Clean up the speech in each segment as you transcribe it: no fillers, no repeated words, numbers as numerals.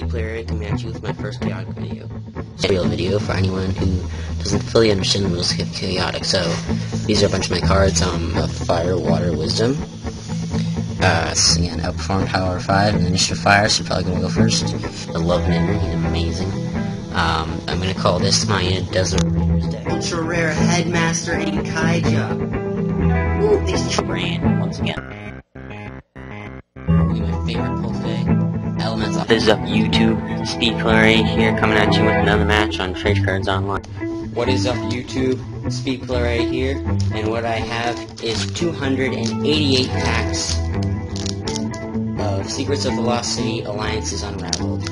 Player coming at you with my first chaotic video. Tutorial video for anyone who doesn't fully understand the rules of chaotic. So these are a bunch of my cards. Of fire, water, wisdom. Again, outperform power 5 and then Mr. Fire, so probably gonna go first. The Love Knitter, he's amazing. I'm gonna call this my Desert Raiders deck. Ultra rare Headmaster and Kaija. Ooh, these brand once again. Probably my favorite pull today. Elements. This is up YouTube. Speed Player 8 here, coming at you with another match on Trade Cards Online. What is up YouTube? Speed Player 8 here, and what I have is 288 packs of Secrets of Velocity Alliances Unraveled.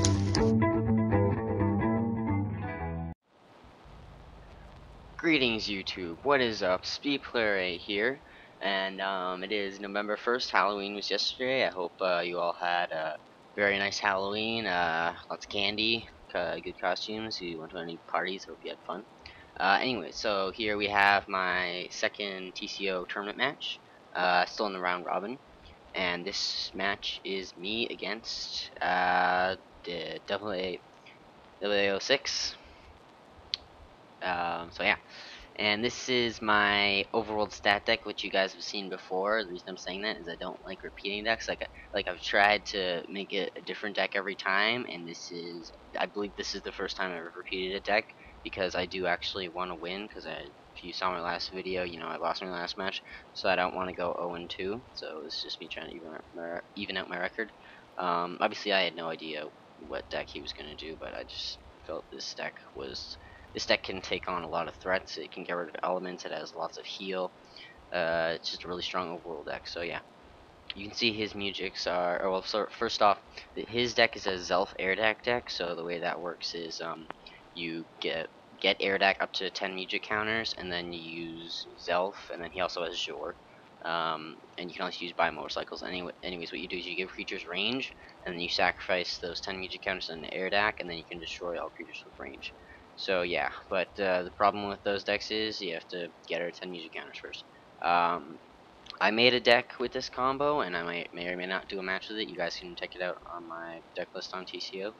Greetings YouTube, what is up? Speed Player 8 here, and it is November 1st, Halloween was yesterday. I hope you all had a very nice Halloween, lots of candy, good costumes. You went to any parties, hope you had fun. Anyway, so here we have my second TCO tournament match, still in the round robin, and this match is me against the doublea06. So yeah, and this is my overworld stat deck, which you guys have seen before. The reason I'm saying that is I don't like repeating decks. Like I've tried to make it a different deck every time, and I believe this is the first time I've ever repeated a deck, because I do actually want to win. Because if you saw my last video, you know I lost my last match, so I don't want to go 0-2. So it's just me trying to even out my record. Obviously I had no idea what deck he was gonna do, but I just felt this deck can take on a lot of threats. It can get rid of elements. It has lots of heal. It's just a really strong overall deck. So yeah, you can see his musics are. Well, so first off, his deck is a Zelf Airdac deck. So the way that works is you get Airdac up to 10 music counters, and then you use Zelf, and then he also has Jor. And you can also use bi-motorcycles. Anyways, what you do is you give creatures range, and then you sacrifice those 10 music counters in the Airdac, and then you can destroy all creatures with range. So yeah, but the problem with those decks is you have to get her 10 music counters first. I made a deck with this combo, and I may or may not do a match with it. You guys can check it out on my deck list on TCO.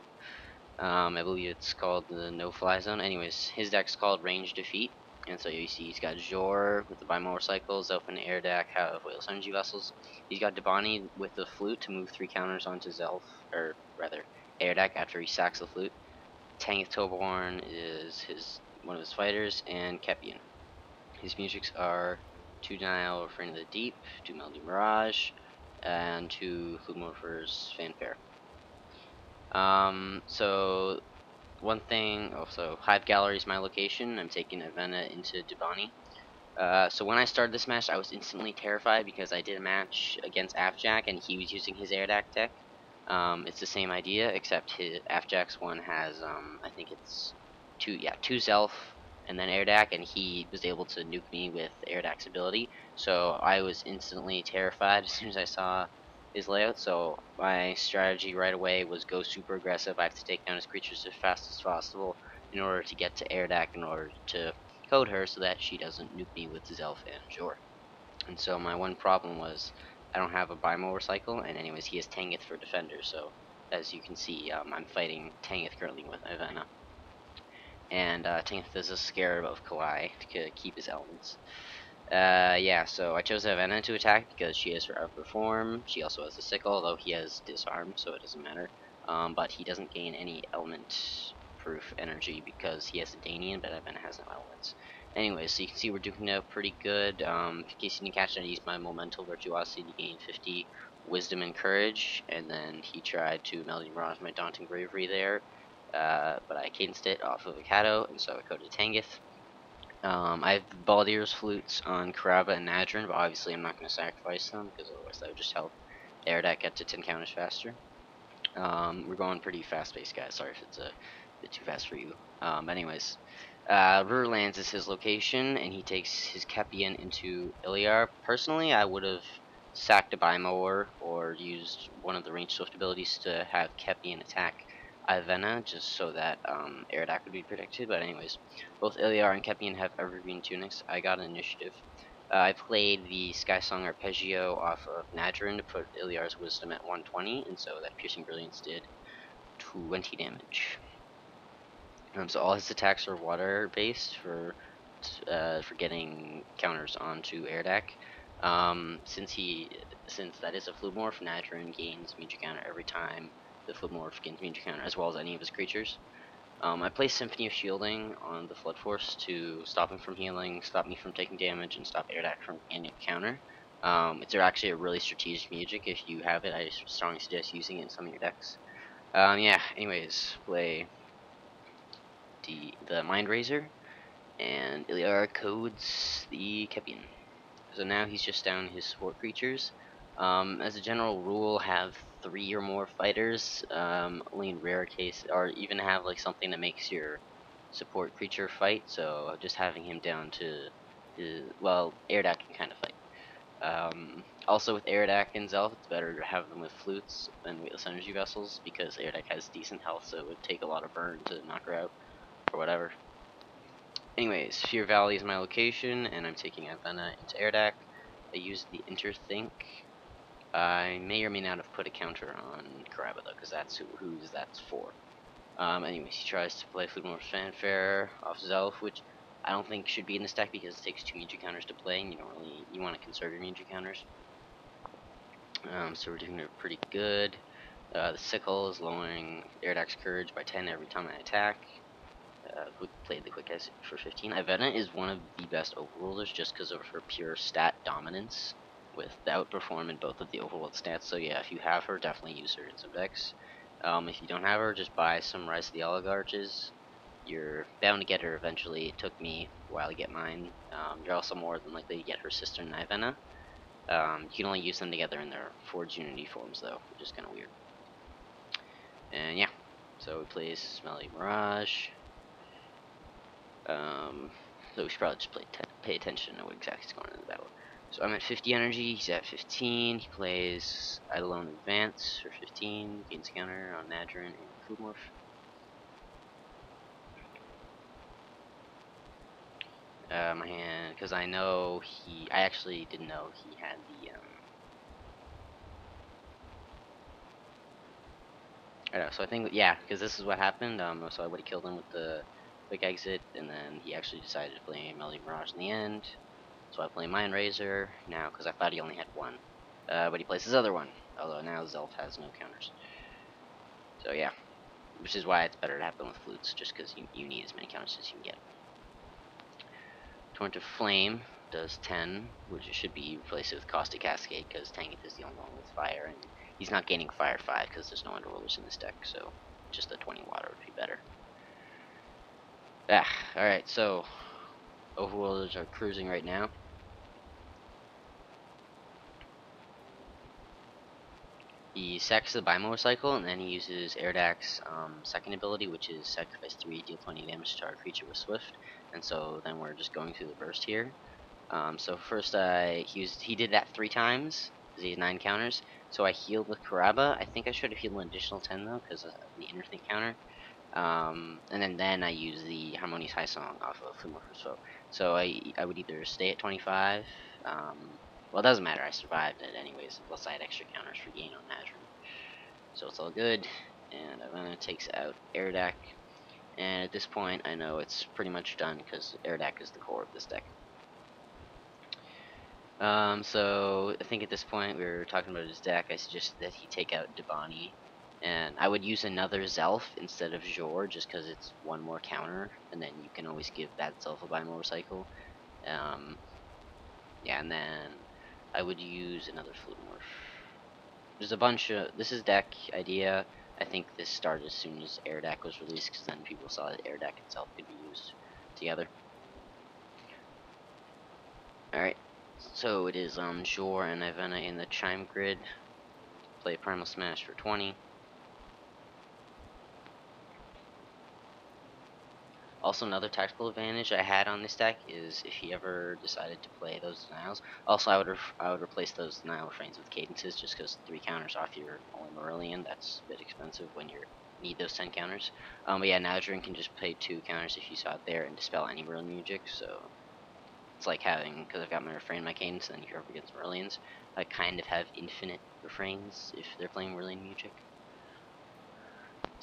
I believe it's called the No Fly Zone. Anyways, his deck's called Range Defeat, and so you see he's got Jor with the bi-motorcycles, Open Air Deck, Whales Energy Vessels. He's got Debani with the flute to move 3 counters onto Zelf, or rather Air Deck after he sacks the flute. Tanith Toborn is one of his fighters, and Kepian. His musics are 2 Denial, Refrain of the Deep, 2 Melody Mirage, and 2 Flumorphers Fanfare. So one thing, also Hive Gallery is my location. I'm taking Avena into Debani. So when I started this match, I was instantly terrified because I did a match against Afjack and he was using his Airdac deck. It's the same idea, except his Afjack's one has I think it's two Zelf and then Airdac, and he was able to nuke me with Airdac's ability. So I was instantly terrified as soon as I saw his layout. So my strategy right away was go super aggressive. I have to take down his creatures as fast as possible in order to get to Airdac, in order to code her so that she doesn't nuke me with Zelf and Jor. And so my one problem was I don't have a bi-motorcycle, and anyways he has Tanith for defender, so as you can see I'm fighting Tanith currently with Avena. And Tanith is a scarab of Kalai to keep his elements. Yeah, so I chose Avena to attack because she has her outperform. She also has the sickle, although he has disarm, so it doesn't matter. But he doesn't gain any element proof energy because he has a Danian, but Avena has no elements. Anyways, so you can see we're doing it pretty good. In case you didn't catch it, I used my Momental Virtuosity to gain 50 Wisdom and Courage, and then he tried to Melody Mirage my Daunting Bravery there, but I cadenced it off of Akato, and so I coded Tangith. I have Baldier's Flutes on Karaba and Nadrin, but obviously I'm not going to sacrifice them, because otherwise that would just help Airdac get to 10 counters faster. We're going pretty fast-paced, guys. Sorry if it's a bit too fast for you. Anyways, Riverlands is his location, and he takes his Kepian into Iliar. Personally, I would have sacked a Bimower or used one of the range swift abilities to have Kepian attack Ivena, just so that Airdac would be protected. But anyways, both Iliar and Kepian have evergreen tunics. I got an initiative. I played the Skysong Arpeggio off of Nadrin to put Iliar's Wisdom at 120, and so that Piercing Brilliance did 20 damage. So all his attacks are water based for getting counters onto air deck. Since that is a fluid morph, Nadrin gains major counter every time the fluid morph gains major counter, as well as any of his creatures. I play Symphony of Shielding on the Flood Force to stop him from healing, stop me from taking damage, and stop air deck from gaining a counter. It's actually a really strategic magic. If you have it, I strongly suggest using it in some of your decks. Yeah. Anyways, play the Mind Razor, and Ilyara codes the Kepian. So now he's just down his support creatures. As a general rule, have 3 or more fighters. Only in rare case, or even have like something that makes your support creature fight. So just having him down to well, Airdak can kind of fight. Also with Airdak and Zelf, it's better to have them with flutes and weightless energy vessels because Airdak has decent health, so it would take a lot of burn to knock her out or whatever. Anyways, Fear Valley is my location, and I'm taking Avena into Airdak. I used the Interthink. I may or may not have put a counter on Karaba though, because that's who's that's for. Anyways, he tries to play Fluid Morph Fanfare off Zelf, which I don't think should be in this deck because it takes 2 Muji counters to play, and you want to conserve your Muji counters. So we're doing it pretty good. The Sickle is lowering Airdack's Courage by 10 every time I attack. Played the quick exit for 15. Ivana is one of the best overrulers just because of her pure stat dominance with the outperform in both of the overworld stats. So yeah, if you have her, definitely use her in some decks. If you don't have her, just buy some Rise of the Oligarchs. You're bound to get her eventually. It took me a while to get mine. You're also more than likely to get her sister Ivana. You can only use them together in their Forged Unity forms though, which is kind of weird. And yeah, so we play Smelly Mirage. So we should probably just pay attention to what exactly is going on in the battle. So I'm at 50 energy, he's at 15. He plays Eidolon Advance for 15, gains counter on Nadrin and Food Morph. My hand, because I actually didn't know he had the, I don't know, so I think, yeah, because this is what happened, so I would have killed him with the quick exit, and then he actually decided to play Melody Mirage in the end. So I play Mind Razor now because I thought he only had one. But he plays his other one, although now Zelf has no counters. So yeah, which is why it's better to have them with flutes, just because you need as many counters as you can get. Torrent of Flame does 10, which it should be replaced with Caustic Cascade because Tanith is the only one with fire, and he's not gaining Fire 5 because there's no Underworlders in this deck, so just the 20 water would be better. Alright, so Overworlders are cruising right now. He sacks the Bimotorcycle, and then he uses Airdak's second ability, which is Sacrifice 3, deal 20 damage to our creature with Swift. And so then we're just going through the burst here. So first he did that 3 times, because he has 9 counters. So I healed with Karaba. I think I should have healed an additional 10 though, because of the Interthink counter. And then I use the Harmonious High Song off of Fumorph's Foe. So I would either stay at 25, well, it doesn't matter, I survived it anyways, plus I had extra counters for gain on Nazrin. So it's all good, and Ivana takes out Airdak, and at this point I know it's pretty much done, because Airdak is the core of this deck. So I think at this point we were talking about his deck. I suggested that he take out Debani, and I would use another Zelf instead of Jor, just because it's one more counter, and then you can always give that Zelf a Bimotorcycle. Yeah, and then I would use another Fluid Morph. There's a bunch of, this is deck idea. I think this started as soon as Air Deck was released, because then people saw that Air Deck itself could be used together. Alright, so it is Jor and Ivana in the Chime Grid. Play Primal Smash for 20. Also, another tactical advantage I had on this deck is if he ever decided to play those denials. Also, I would replace those denial refrains with cadences, just because 3 counters off your only Marillion. That's a bit expensive when you need those 10 counters. But yeah, Nadrin can just play 2 counters if you saw it there and dispel any Marillion music. So it's like having, because I've got my refrain, my cadence, and then you're up against Marillions. I kind of have infinite refrains if they're playing Marillion music.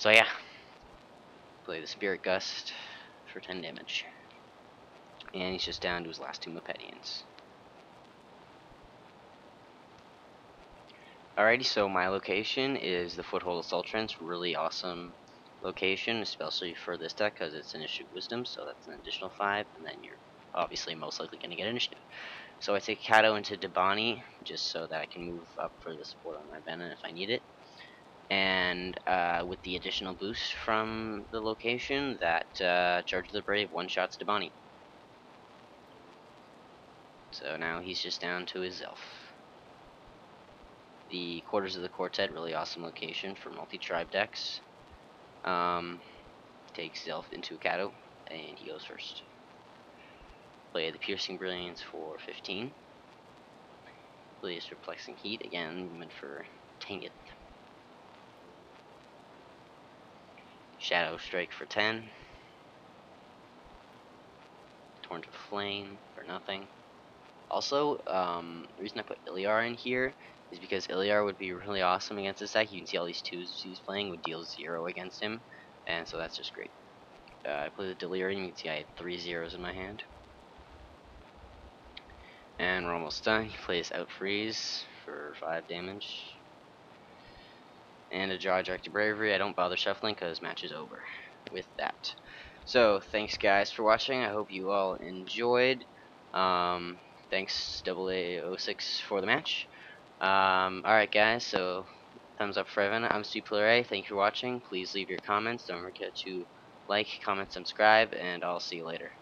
So yeah, play the Spirit Gust for 10 damage. And he's just down to his last two Mopedians. Alrighty, so my location is the Foothold of Sultran's. Really awesome location, especially for this deck because it's Initiative Wisdom, so that's an additional 5, and then you're obviously most likely going to get Initiative. So I take Kato into Debani just so that I can move up for the support on my Venom if I need it. And with the additional boost from the location, that Charge of the Brave one-shots Debani. So now he's just down to his Elf. The Quarters of the Quartet, really awesome location for multi-tribe decks. Takes Elf into Kato, and he goes first. Play the Piercing Brilliance for 15. Plays Perplexing Heat, again, meant for Tangent. Shadow Strike for 10. Torrent of Flame for nothing. Also, the reason I put Iliar in here is because Iliar would be really awesome against this deck. You can see all these 2s he's playing would deal 0 against him, and so that's just great. I play the Delirium. You can see I had 3 zeros in my hand. And we're almost done. He plays Out Freeze for 5 damage. And a draw Directed Bravery. I don't bother shuffling because match is over with that. So, thanks guys for watching. I hope you all enjoyed. Thanks doublea06 for the match. Alright guys, so thumbs up for Evan. I'm StupidPlayerA. Thank you for watching. Please leave your comments. Don't forget to like, comment, subscribe, and I'll see you later.